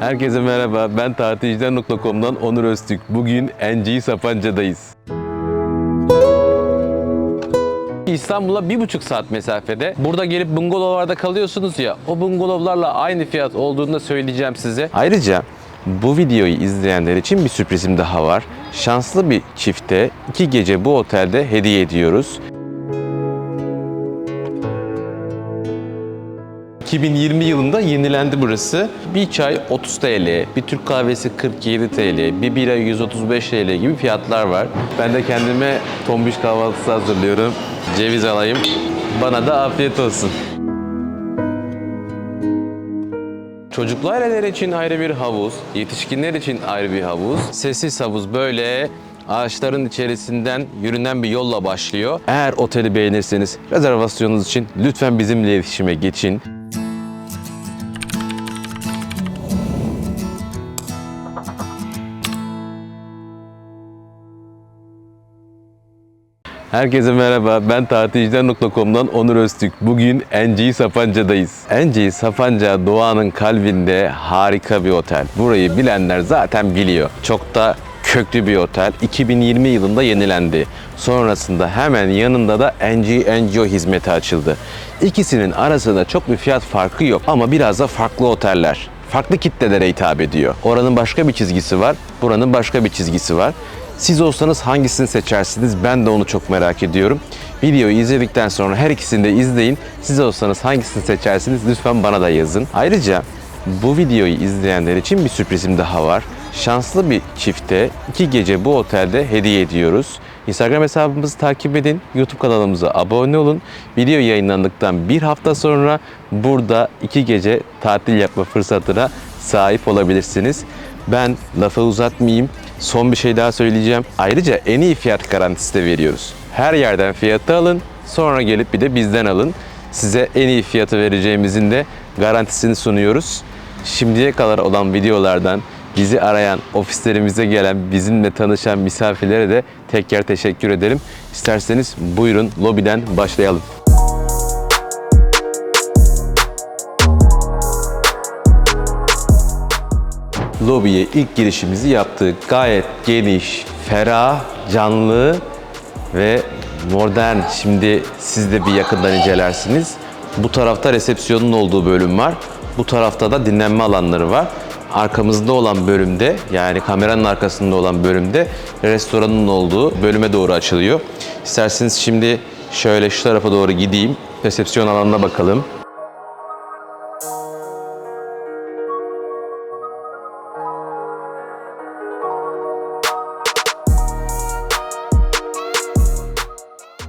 Herkese merhaba, ben tatilciler.com'dan Onur Öztürk. Bugün NG Sapanca'dayız. İstanbul'a 1,5 saat mesafede. Burada gelip bungalovlarda kalıyorsunuz ya, o bungalovlarla aynı fiyat olduğunu da söyleyeceğim size. Ayrıca bu videoyu izleyenler için bir sürprizim daha var. Şanslı bir çifte 2 gece bu otelde hediye ediyoruz. 2020 yılında yenilendi burası. Bir çay 30 TL, bir Türk kahvesi 47 TL, bir bira 135 TL gibi fiyatlar var. Ben de kendime tombiş kahvaltısı hazırlıyorum. Ceviz alayım. Bana da afiyet olsun. Çocuklu aileler için ayrı bir havuz, yetişkinler için ayrı bir havuz. Sessiz havuz böyle ağaçların içerisinden yürünen bir yolla başlıyor. Eğer oteli beğenirseniz rezervasyonunuz için lütfen bizimle iletişime geçin. Herkese merhaba, ben tatilciler.com'dan Onur Öztürk. Bugün NG Sapanca'dayız. NG Sapanca doğanın kalbinde harika bir otel. Burayı bilenler zaten biliyor. Çok da köklü bir otel. 2020 yılında yenilendi. Sonrasında hemen yanında da NG Enjoy hizmeti açıldı. İkisinin arasında çok bir fiyat farkı yok ama biraz da farklı oteller. Farklı kitlelere hitap ediyor. Oranın başka bir çizgisi var, buranın başka bir çizgisi var. Siz olsanız hangisini seçersiniz? Ben de onu çok merak ediyorum. Videoyu izledikten sonra her ikisini de izleyin. Siz olsanız hangisini seçersiniz? Lütfen bana da yazın. Ayrıca bu videoyu izleyenler için bir sürprizim daha var. Şanslı bir çifte 2 gece bu otelde hediye ediyoruz. Instagram hesabımızı takip edin. YouTube kanalımıza abone olun. Video yayınlandıktan bir hafta sonra burada 2 gece tatil yapma fırsatına sahip olabilirsiniz. Ben lafı uzatmayayım. Son bir şey daha söyleyeceğim. Ayrıca en iyi fiyat garantisi de veriyoruz. Her yerden fiyatı alın, sonra gelip bir de bizden alın. Size en iyi fiyatı vereceğimizin de garantisini sunuyoruz. Şimdiye kadar olan videolardan bizi arayan, ofislerimize gelen, bizimle tanışan misafirlere de tekrar teşekkür ederim. İsterseniz buyurun lobiden başlayalım. Lobiye ilk girişimizi yaptık. Gayet geniş, ferah, canlı ve modern. Şimdi siz de bir yakından incelersiniz. Bu tarafta resepsiyonun olduğu bölüm var. Bu tarafta da dinlenme alanları var. Arkamızda olan bölümde, yani kameranın arkasında olan bölümde restoranın olduğu bölüme doğru açılıyor. İsterseniz şimdi şöyle şu tarafa doğru gideyim. Resepsiyon alanına bakalım.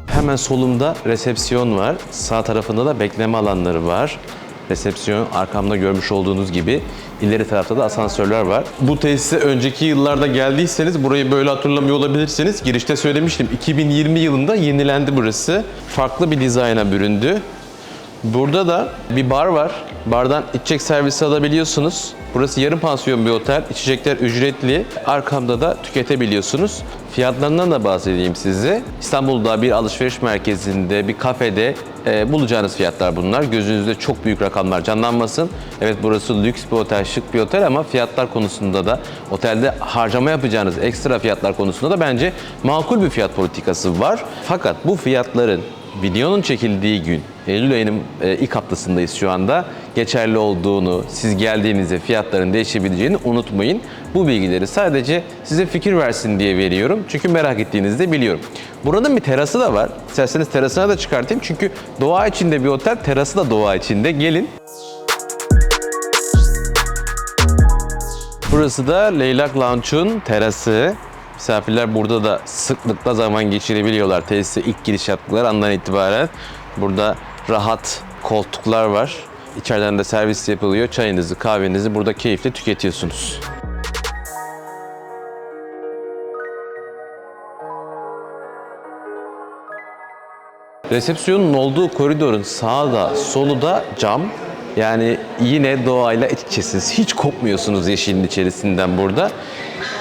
Hemen solumda resepsiyon var. Sağ tarafında da bekleme alanları var. Resepsiyon arkamda görmüş olduğunuz gibi. İleri tarafta da asansörler var. Bu tesise önceki yıllarda geldiyseniz burayı böyle hatırlamıyor olabilirsiniz. Girişte söylemiştim. 2020 yılında yenilendi burası. Farklı bir dizayna büründü. Burada da bir bar var. Bardan içecek servisi alabiliyorsunuz. Burası yarım pansiyon bir otel. İçecekler ücretli. Arkamda da tüketebiliyorsunuz. Fiyatlarından da bahsedeyim size. İstanbul'da bir alışveriş merkezinde, bir kafede bulacağınız fiyatlar bunlar. Gözünüzde çok büyük rakamlar canlanmasın. Evet, burası lüks bir otel, şık bir otel ama fiyatlar konusunda da, otelde harcama yapacağınız ekstra fiyatlar konusunda da bence makul bir fiyat politikası var. Fakat bu fiyatların videonun çekildiği gün, Eylül ayının ilk haftasındayız şu anda, geçerli olduğunu, siz geldiğinizde fiyatların değişebileceğini unutmayın. Bu bilgileri sadece size fikir versin diye veriyorum. Çünkü merak ettiğinizi de biliyorum. Buranın bir terası da var. İsterseniz terasına da çıkartayım. Çünkü doğa içinde bir otel, terası da doğa içinde. Gelin. Burası da Leylak Lounge'un terası. Misafirler burada da sıklıkla zaman geçirebiliyorlar. Tesise ilk giriş yaptıkları andan itibaren burada rahat koltuklar var. İçeriden de servis yapılıyor. Çayınızı, kahvenizi burada keyifle tüketiyorsunuz. Resepsiyonun olduğu koridorun sağda, solu da cam. Yani yine doğayla iç içesiniz. Hiç kopmuyorsunuz yeşilin içerisinden burada.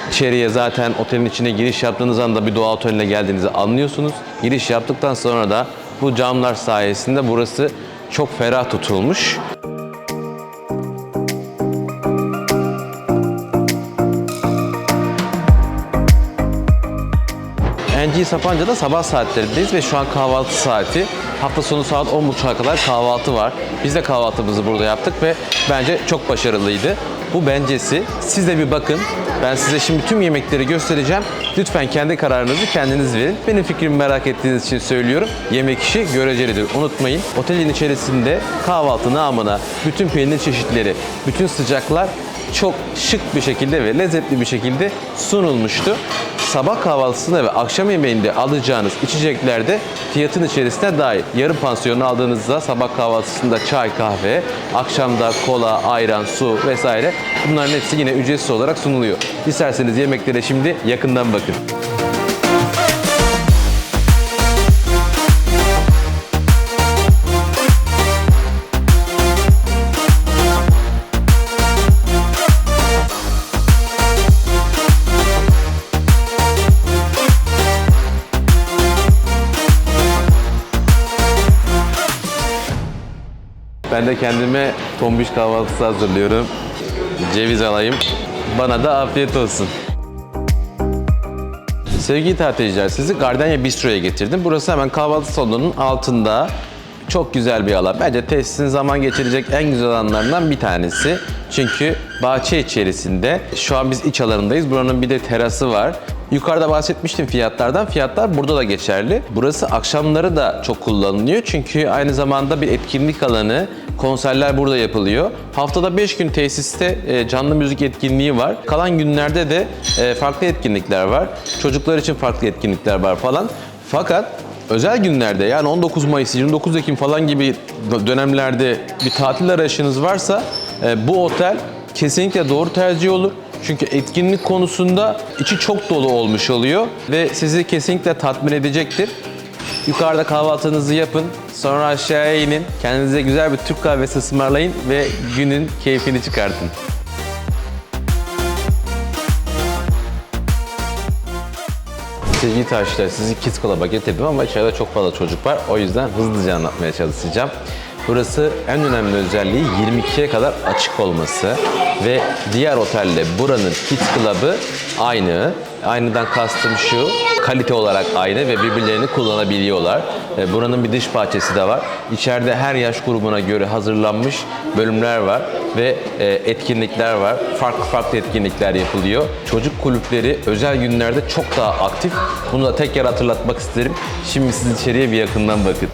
İçeriye zaten otelin içine giriş yaptığınız anda bir doğa oteline geldiğinizi anlıyorsunuz. Giriş yaptıktan sonra da bu camlar sayesinde burası çok ferah tutulmuş. NG Sapanca'da sabah saatlerindeyiz ve şu an kahvaltı saati. Hafta sonu saat 10.30'a kadar kahvaltı var. Biz de kahvaltımızı burada yaptık ve bence çok başarılıydı. Bu bencesi. Siz de bir bakın. Ben size şimdi tüm yemekleri göstereceğim. Lütfen kendi kararınızı kendiniz verin. Benim fikrimi merak ettiğiniz için söylüyorum. Yemek işi görecelidir. Unutmayın. Otelin içerisinde kahvaltı namına bütün peynir çeşitleri, bütün sıcaklar çok şık bir şekilde ve lezzetli bir şekilde sunulmuştu. Sabah kahvaltısında ve akşam yemeğinde alacağınız içecekler de fiyatın içerisine dahil. Yarım pansiyonu aldığınızda sabah kahvaltısında çay, kahve, akşamda kola, ayran, su vesaire bunların hepsi yine ücretsiz olarak sunuluyor. İsterseniz yemeklere şimdi yakından bakın. Ben de kendime tombiş kahvaltısı hazırlıyorum. Ceviz alayım. Bana da afiyet olsun. Sevgili tatilciler, sizi Gardenia Bistro'ya getirdim. Burası hemen kahvaltı salonunun altında. Çok güzel bir alan. Bence tesisin zaman geçirecek en güzel alanlarından bir tanesi. Çünkü bahçe içerisinde, şu an biz iç alanındayız. Buranın bir de terası var. Yukarıda bahsetmiştim fiyatlardan. Fiyatlar burada da geçerli. Burası akşamları da çok kullanılıyor. Çünkü aynı zamanda bir etkinlik alanı. Konserler burada yapılıyor. Haftada 5 gün tesiste canlı müzik etkinliği var. Kalan günlerde de farklı etkinlikler var. Çocuklar için farklı etkinlikler var falan. Fakat özel günlerde, yani 19 Mayıs, 29 Ekim falan gibi dönemlerde bir tatil arayışınız varsa bu otel kesinlikle doğru tercih olur. Çünkü etkinlik konusunda içi çok dolu olmuş oluyor ve sizi kesinlikle tatmin edecektir. Yukarıda kahvaltınızı yapın, sonra aşağıya inin, kendinize güzel bir Türk kahvesi ısmarlayın ve günün keyfini çıkartın. Sevgili takipçiler, sizi Kids Club'a getirdim ama içeride çok fazla çocuk var. O yüzden hızlıca anlatmaya çalışacağım. Burası en önemli özelliği 22'ye kadar açık olması ve diğer otelle buranın Kids Club'ı aynı. Aynıdan kastım şu, kalite olarak aynı ve birbirlerini kullanabiliyorlar. Buranın bir dış bahçesi de var. İçeride her yaş grubuna göre hazırlanmış bölümler var ve etkinlikler var. Farklı farklı etkinlikler yapılıyor. Çocuk kulüpleri özel günlerde çok daha aktif. Bunu da tekrar hatırlatmak isterim. Şimdi siz içeriye bir yakından bakın.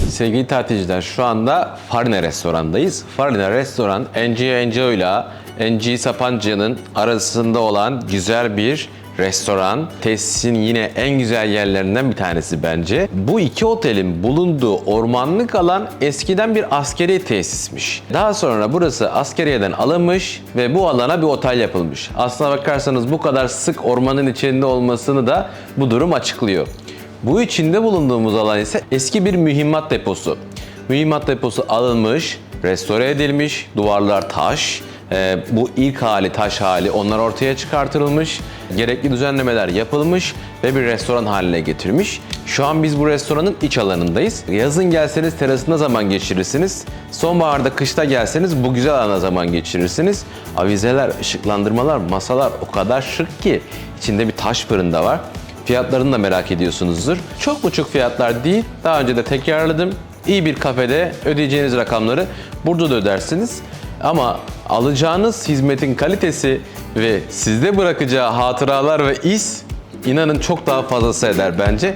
Sevgili tatilciler, şu anda Farina Restoran'dayız. Farina Restoran, NG ile NG Sapanca'nın arasında olan güzel bir restoran. Tesisin yine en güzel yerlerinden bir tanesi bence. Bu iki otelin bulunduğu ormanlık alan eskiden bir askeri tesismiş. Daha sonra burası askeriyeden alınmış ve bu alana bir otel yapılmış. Aslına bakarsanız bu kadar sık ormanın içinde olmasını da bu durum açıklıyor. Bu içinde bulunduğumuz alan ise eski bir mühimmat deposu. Mühimmat deposu alınmış, restore edilmiş, duvarlar taş, bu ilk hali, taş hali onlar ortaya çıkartılmış, gerekli düzenlemeler yapılmış ve bir restoran haline getirmiş. Şu an biz bu restoranın iç alanındayız. Yazın gelseniz terasında zaman geçirirsiniz. Sonbaharda, kışta gelseniz bu güzel alana zaman geçirirsiniz. Avizeler, ışıklandırmalar, masalar o kadar şık ki içinde bir taş fırın da var. Fiyatlarını da merak ediyorsunuzdur. Çok buçuk fiyatlar değil. Daha önce de tekrarladım. İyi bir kafede ödeyeceğiniz rakamları burada da ödersiniz. Ama alacağınız hizmetin kalitesi ve sizde bırakacağı hatıralar ve iz inanın çok daha fazlası eder bence.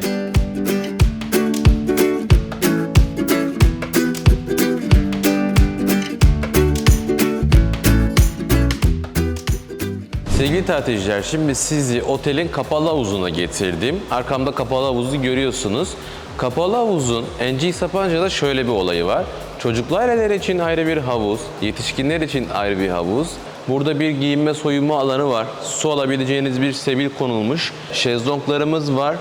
Sevgili tatilciler, şimdi sizi otelin kapalı havuzuna getirdim. Arkamda kapalı havuzu görüyorsunuz. Kapalı havuzun NG Sapanca'da şöyle bir olayı var. Çocuklu aileler için ayrı bir havuz, yetişkinler için ayrı bir havuz. Burada bir giyinme soyunma alanı var. Su alabileceğiniz bir sebil konulmuş. Şezlonglarımız var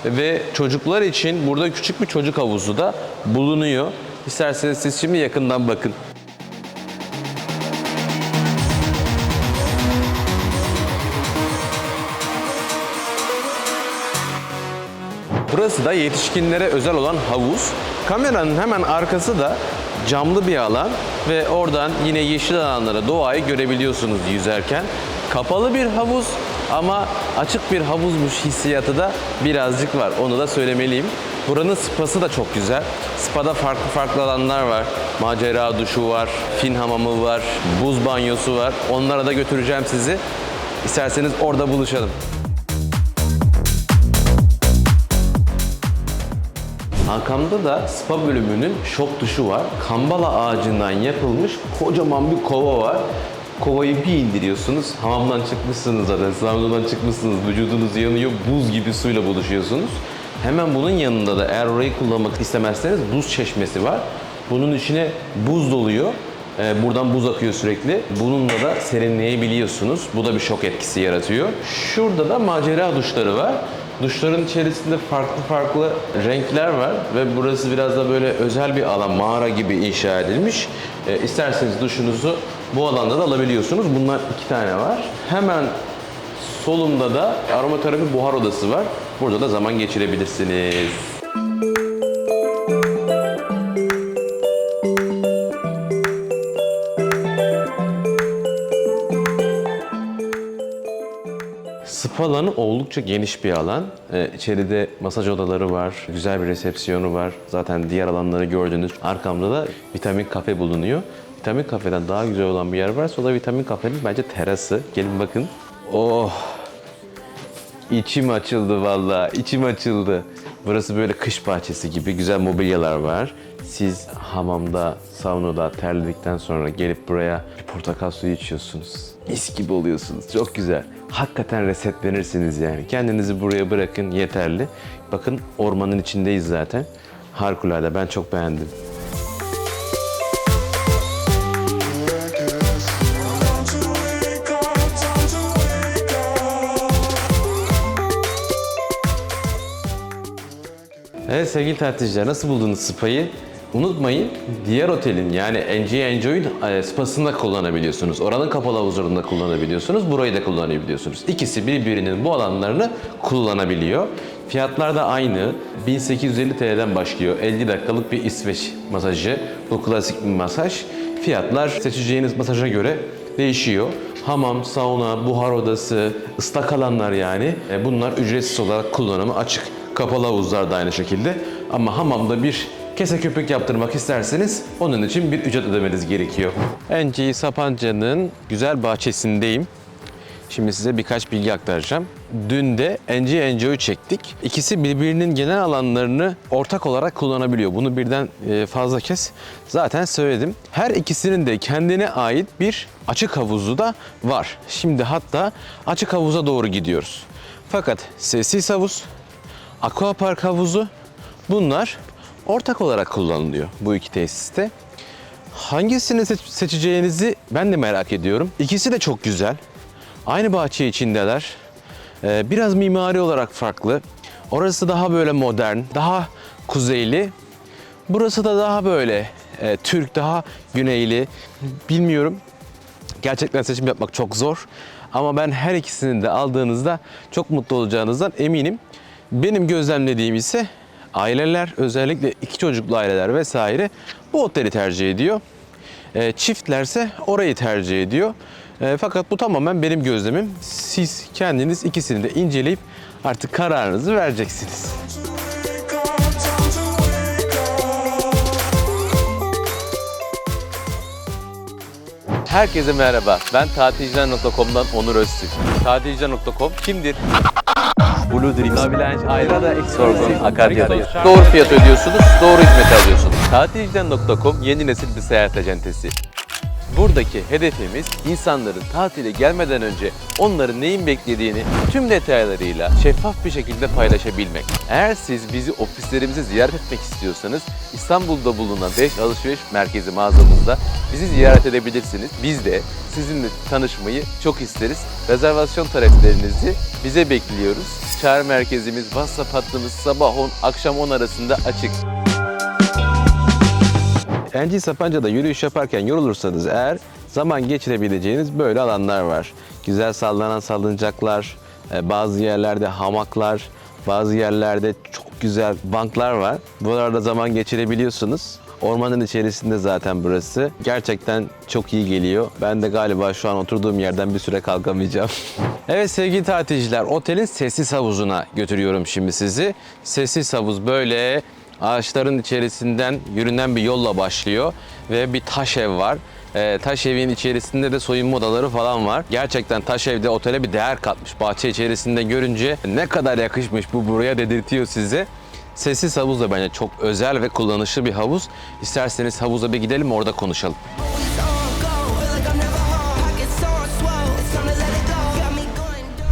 ve çocuklar için burada küçük bir çocuk havuzu da bulunuyor. İsterseniz siz şimdi yakından bakın. Burası da yetişkinlere özel olan havuz. Kameranın hemen arkası da camlı bir alan ve oradan yine yeşil alanlara, doğayı görebiliyorsunuz yüzerken. Kapalı bir havuz ama açık bir havuzmuş hissiyatı da birazcık var. Onu da söylemeliyim. Buranın spası da çok güzel. Spa'da farklı farklı alanlar var. Macera duşu var, fin hamamı var, buz banyosu var. Onlara da götüreceğim sizi. İsterseniz orada buluşalım. Arkamda da spa bölümünün şok duşu var. Kambala ağacından yapılmış kocaman bir kova var. Kovayı bir indiriyorsunuz, hamamdan çıkmışsınız zaten, saunadan çıkmışsınız, vücudunuz yanıyor, buz gibi suyla buluşuyorsunuz. Hemen bunun yanında da eğer orayı kullanmak istemezseniz buz çeşmesi var. Bunun içine buz doluyor. Buradan buz akıyor sürekli. Bununla da serinleyebiliyorsunuz. Bu da bir şok etkisi yaratıyor. Şurada da macera duşları var. Duşların içerisinde farklı farklı renkler var ve burası biraz da böyle özel bir alan, mağara gibi inşa edilmiş. İsterseniz duşunuzu bu alanda da alabiliyorsunuz. Bunlar 2 tane var. Hemen solumda da aromaterapi buhar odası var. Burada da zaman geçirebilirsiniz. Spa alanı oldukça geniş bir alan. İçeride masaj odaları var, güzel bir resepsiyonu var. Zaten diğer alanları gördünüz. Arkamda da vitamin kafe bulunuyor. Vitamin kafeden daha güzel olan bir yer varsa o da vitamin kafenin bence terası. Gelin bakın. Oh! İçim açıldı vallahi, içim açıldı. Burası böyle kış bahçesi gibi güzel mobilyalar var. Siz hamamda, saunada terledikten sonra gelip buraya bir portakal suyu içiyorsunuz. Mis gibi oluyorsunuz. Çok güzel. Hakikaten resetlenirsiniz yani. Kendinizi buraya bırakın yeterli. Bakın ormanın içindeyiz zaten. Harikulade. Ben çok beğendim. Evet sevgili tatilciler, nasıl buldunuz spa'yı? Unutmayın, diğer otelin yani NG Enjoy'un spasını da kullanabiliyorsunuz. Oranın kapalı havuzlarını da kullanabiliyorsunuz. Burayı da kullanabiliyorsunuz. İkisi birbirinin bu alanlarını kullanabiliyor. Fiyatlar da aynı. 1850 TL'den başlıyor. 50 dakikalık bir İsveç masajı. Bu klasik bir masaj. Fiyatlar seçeceğiniz masaja göre değişiyor. Hamam, sauna, buhar odası, ıslak alanlar yani. Bunlar ücretsiz olarak kullanımı açık. Kapalı havuzlar da aynı şekilde. Ama hamamda bir kese köpük yaptırmak isterseniz onun için bir ücret ödemeniz gerekiyor. NG Sapanca'nın güzel bahçesindeyim. Şimdi size birkaç bilgi aktaracağım. Dün de NG Enjoy'u çektik. İkisi birbirinin genel alanlarını ortak olarak kullanabiliyor. Bunu birden fazla kez zaten söyledim. Her ikisinin de kendine ait bir açık havuzu da var. Şimdi hatta açık havuza doğru gidiyoruz. Fakat sessiz havuz, aquapark havuzu bunlar ortak olarak kullanılıyor bu iki tesiste. Hangisini seçeceğinizi ben de merak ediyorum. İkisi de çok güzel. Aynı bahçe içindeler. Biraz mimari olarak farklı. Orası daha böyle modern, daha kuzeyli. Burası da daha böyle Türk, daha güneyli. Bilmiyorum. Gerçekten seçim yapmak çok zor. Ama ben her ikisini de aldığınızda çok mutlu olacağınızdan eminim. Benim gözlemlediğim ise aileler, özellikle 2 çocuklu aileler vesaire bu oteli tercih ediyor. Çiftlerse orayı tercih ediyor. Fakat bu tamamen benim gözlemim. Siz kendiniz ikisini de inceleyip artık kararınızı vereceksiniz. Herkese merhaba. Ben tatilciler.com'dan Onur Öztürk. Tatilciler.com kimdir? Blue Dreams, Avalanche, Ayra da Sorgun, Akarya'dayız. Doğru fiyat ödüyorsunuz, doğru hizmet alıyorsunuz. Tatilciler.com yeni nesil bir seyahat acentesi. Buradaki hedefimiz insanların tatile gelmeden önce onların neyin beklediğini tüm detaylarıyla şeffaf bir şekilde paylaşabilmek. Eğer siz bizi ofislerimizi ziyaret etmek istiyorsanız İstanbul'da bulunan 5 alışveriş merkezi mağazamızda bizi ziyaret edebilirsiniz. Biz de sizinle tanışmayı çok isteriz. Rezervasyon taleplerinizi bize bekliyoruz. Çağrı merkezimiz, WhatsApp hattımız sabah 10, akşam 10 arasında açık. NG Sapanca'da yürüyüş yaparken yorulursanız eğer zaman geçirebileceğiniz böyle alanlar var. Güzel sallanan salıncaklar, bazı yerlerde hamaklar, bazı yerlerde çok güzel banklar var. Buralarda zaman geçirebiliyorsunuz. Ormanın içerisinde zaten burası. Gerçekten çok iyi geliyor. Ben de galiba şu an oturduğum yerden bir süre kalkamayacağım. Evet sevgili tatilciler, otelin sessiz havuzuna götürüyorum şimdi sizi. Sessiz havuz böyle ağaçların içerisinden yürünen bir yolla başlıyor ve bir taş ev var. Taş evin içerisinde de soyunma odaları falan var. Gerçekten taş evde otele bir değer katmış. Bahçe içerisinde görünce ne kadar yakışmış bu buraya dedirtiyor size. Sessiz havuz da bence çok özel ve kullanışlı bir havuz. İsterseniz havuza bir gidelim, orada konuşalım.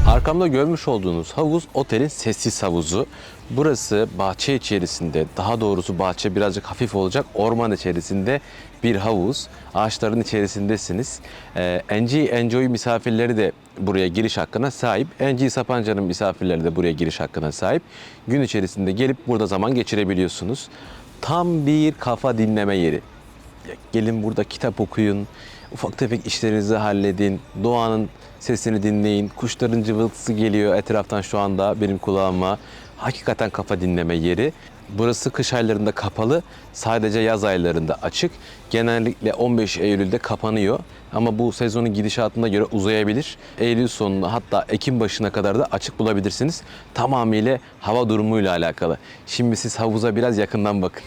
Arkamda görmüş olduğunuz havuz otelin sessiz havuzu. Burası bahçe içerisinde, daha doğrusu bahçe birazcık hafif olacak, orman içerisinde bir havuz. Ağaçların içerisindesiniz. NG Enjoy misafirleri de buraya giriş hakkına sahip. NG Sapanca'nın misafirleri de buraya giriş hakkına sahip. Gün içerisinde gelip burada zaman geçirebiliyorsunuz. Tam bir kafa dinleme yeri. Gelin burada kitap okuyun, ufak tefek işlerinizi halledin, doğanın sesini dinleyin. Kuşların cıvıltısı geliyor etraftan şu anda benim kulağıma. Hakikaten kafa dinleme yeri. Burası kış aylarında kapalı, sadece yaz aylarında açık. Genellikle 15 Eylül'de kapanıyor. Ama bu sezonun gidişatına göre uzayabilir. Eylül sonuna hatta Ekim başına kadar da açık bulabilirsiniz. Tamamıyla hava durumuyla alakalı. Şimdi siz havuza biraz yakından bakın.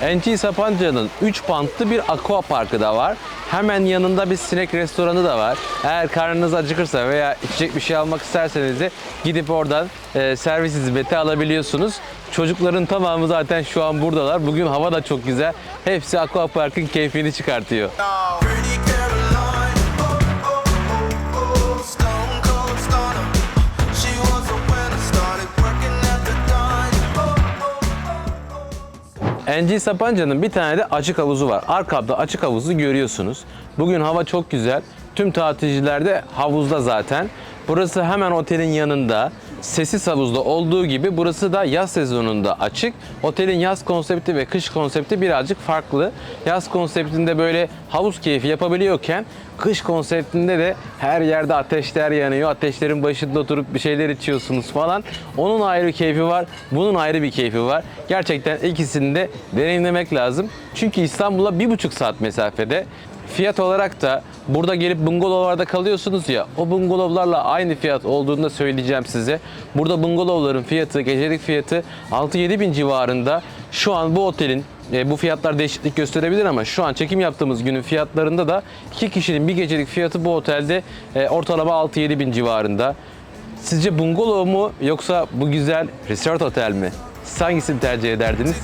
NG Sapanca'nın 3 bantlı bir aqua parkı da var. Hemen yanında bir sinek restoranı da var. Eğer karnınız acıkırsa veya içecek bir şey almak isterseniz de gidip oradan servis hizmeti alabiliyorsunuz. Çocukların tamamı zaten şu an buradalar. Bugün hava da çok güzel. Hepsi aqua parkın keyfini çıkartıyor. NG Sapanca'nın bir tane de açık havuzu var. Arkamda açık havuzu görüyorsunuz. Bugün hava çok güzel. Tüm tatilciler de havuzda zaten. Burası hemen otelin yanında. Sessiz havuzda olduğu gibi burası da yaz sezonunda açık. Otelin yaz konsepti ve kış konsepti birazcık farklı. Yaz konseptinde böyle havuz keyfi yapabiliyorken kış konseptinde de her yerde ateşler yanıyor. Ateşlerin başında oturup bir şeyler içiyorsunuz falan. Onun ayrı keyfi var. Bunun ayrı bir keyfi var. Gerçekten ikisini de deneyimlemek lazım. Çünkü İstanbul'a 1,5 saat mesafede. Fiyat olarak da burada gelip bungalovlarda kalıyorsunuz ya, o bungalovlarla aynı fiyat olduğunu da söyleyeceğim size. Burada bungalovların fiyatı, gecelik fiyatı 6-7 bin civarında. Şu an bu otelin, bu fiyatlar değişiklik gösterebilir ama şu an çekim yaptığımız günün fiyatlarında da 2 kişinin bir gecelik fiyatı bu otelde ortalama 6-7 bin civarında. Sizce bungalov mu yoksa bu güzel resort otel mi? Siz hangisini tercih ederdiniz?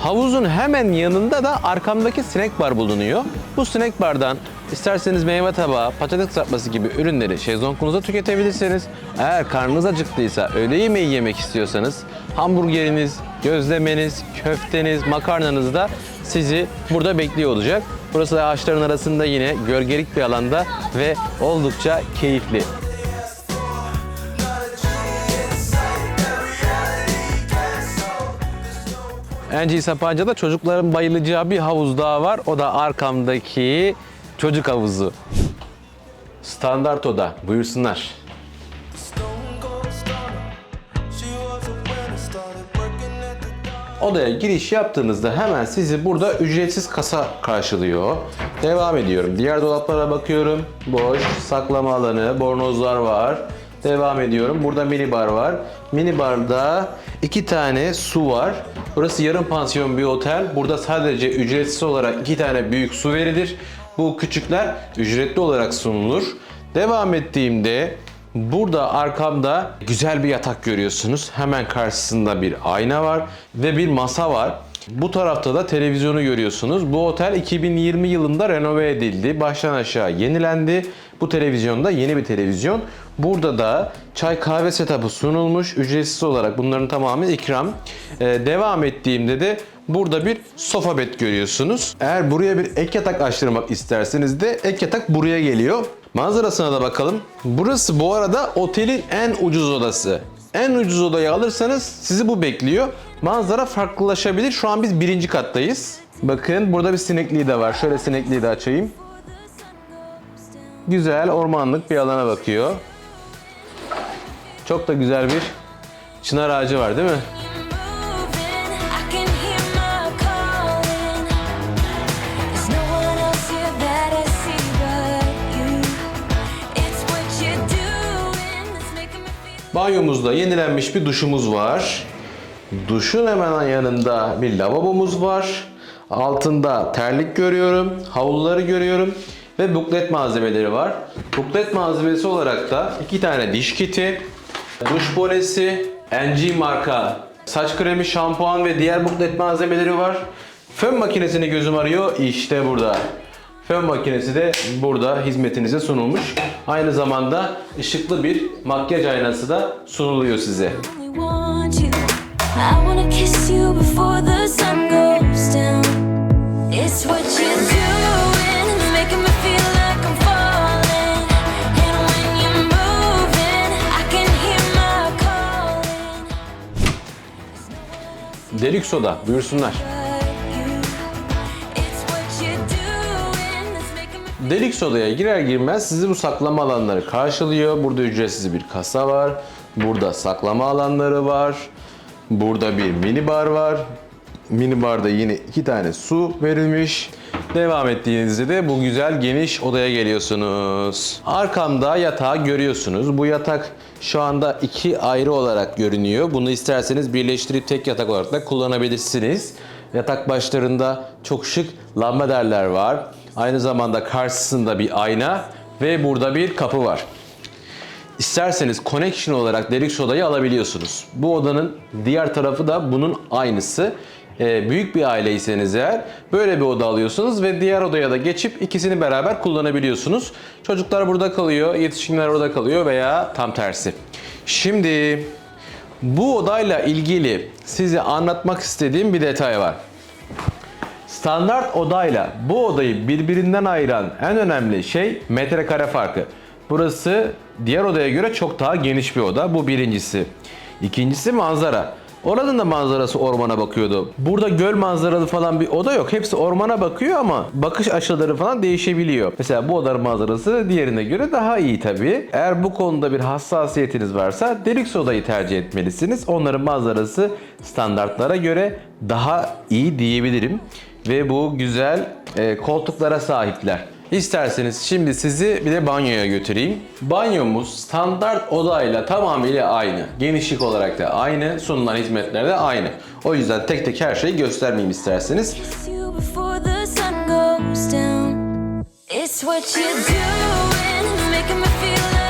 Havuzun hemen yanında da arkamdaki snack bar bulunuyor. Bu snack bardan isterseniz meyve tabağı, patates kızartması gibi ürünleri şezlongunuzda tüketebilirsiniz. Eğer karnınız acıktıysa, öğle yemeği yemek istiyorsanız hamburgeriniz, gözlemeniz, köfteniz, makarnanız da sizi burada bekliyor olacak. Burası da ağaçların arasında yine gölgelik bir alanda ve oldukça keyifli. NG Sapanca'da çocukların bayılacağı bir havuz daha var. O da arkamdaki çocuk havuzu. Standart oda. Buyursunlar. Odaya giriş yaptığınızda hemen sizi burada ücretsiz kasa karşılıyor. Devam ediyorum. Diğer dolaplara bakıyorum. Boş, saklama alanı, bornozlar var. Devam ediyorum. Burada mini bar var. Mini barda 2 tane su var. Burası yarım pansiyon bir otel. Burada sadece ücretsiz olarak 2 tane büyük su verilir. Bu küçükler ücretli olarak sunulur. Devam ettiğimde burada arkamda güzel bir yatak görüyorsunuz. Hemen karşısında bir ayna var ve bir masa var. Bu tarafta da televizyonu görüyorsunuz. Bu otel 2020 yılında renove edildi. Baştan aşağı yenilendi. Bu televizyon da yeni bir televizyon. Burada da çay kahve setup'ı sunulmuş. Ücretsiz olarak bunların tamamı ikram. Devam ettiğimde de burada bir sofa bed görüyorsunuz. Eğer buraya bir ek yatak açtırmak isterseniz de ek yatak buraya geliyor. Manzarasına da bakalım. Burası bu arada otelin en ucuz odası. En ucuz odayı alırsanız sizi bu bekliyor. Manzara farklılaşabilir. Şu an biz 1. kattayız. Bakın burada bir sinekliği de var. Şöyle sinekliği de açayım. Güzel ormanlık bir alana bakıyor. Çok da güzel bir çınar ağacı var değil mi? Banyomuzda yenilenmiş bir duşumuz var. Duşun hemen yanında bir lavabomuz var. Altında terlik görüyorum, havluları görüyorum ve buklet malzemeleri var. Buklet malzemesi olarak da 2 tane diş kiti, duş bonesi, NG marka saç kremi, şampuan ve diğer buklet malzemeleri var. Fön makinesini gözüm arıyor. İşte burada. Fön makinesi de burada hizmetinize sunulmuş. Aynı zamanda ışıklı bir makyaj aynası da sunuluyor size. Deluxe oda, buyursunlar. Deluxe odaya girer girmez sizi bu saklama alanları karşılıyor. Burada ücretsiz bir kasa var. Burada saklama alanları var. Burada bir mini bar var. Mini barda yine 2 tane su verilmiş. Devam ettiğinizde de bu güzel geniş odaya geliyorsunuz. Arkamda yatağı görüyorsunuz. Bu yatak şu anda 2 ayrı olarak görünüyor. Bunu isterseniz birleştirip tek yatak olarak da kullanabilirsiniz. Yatak başlarında çok şık lambaderler var. Aynı zamanda karşısında bir ayna ve burada bir kapı var. İsterseniz connection olarak Deluxe odayı alabiliyorsunuz. Bu odanın diğer tarafı da bunun aynısı. Büyük bir aileyseniz eğer böyle bir oda alıyorsunuz ve diğer odaya da geçip ikisini beraber kullanabiliyorsunuz. Çocuklar burada kalıyor, yetişkinler orada kalıyor veya tam tersi. Şimdi bu odayla ilgili size anlatmak istediğim bir detay var. Standart odayla bu odayı birbirinden ayıran en önemli şey metrekare farkı. Burası diğer odaya göre çok daha geniş bir oda. Bu birincisi. İkincisi manzara. Oranın da manzarası ormana bakıyordu. Burada göl manzaralı falan bir oda yok. Hepsi ormana bakıyor ama bakış açıları falan değişebiliyor. Mesela bu odanın manzarası diğerine göre daha iyi tabii. Eğer bu konuda bir hassasiyetiniz varsa Deluxe odayı tercih etmelisiniz. Onların manzarası standartlara göre daha iyi diyebilirim. Ve bu güzel koltuklara sahipler. İsterseniz şimdi sizi bir de banyoya götüreyim. Banyomuz standart odayla tamamıyla aynı. Genişlik olarak da aynı. Sunulan hizmetler de aynı. O yüzden tek tek her şeyi göstermeyeyim isterseniz. It's what you're doing, making me feel like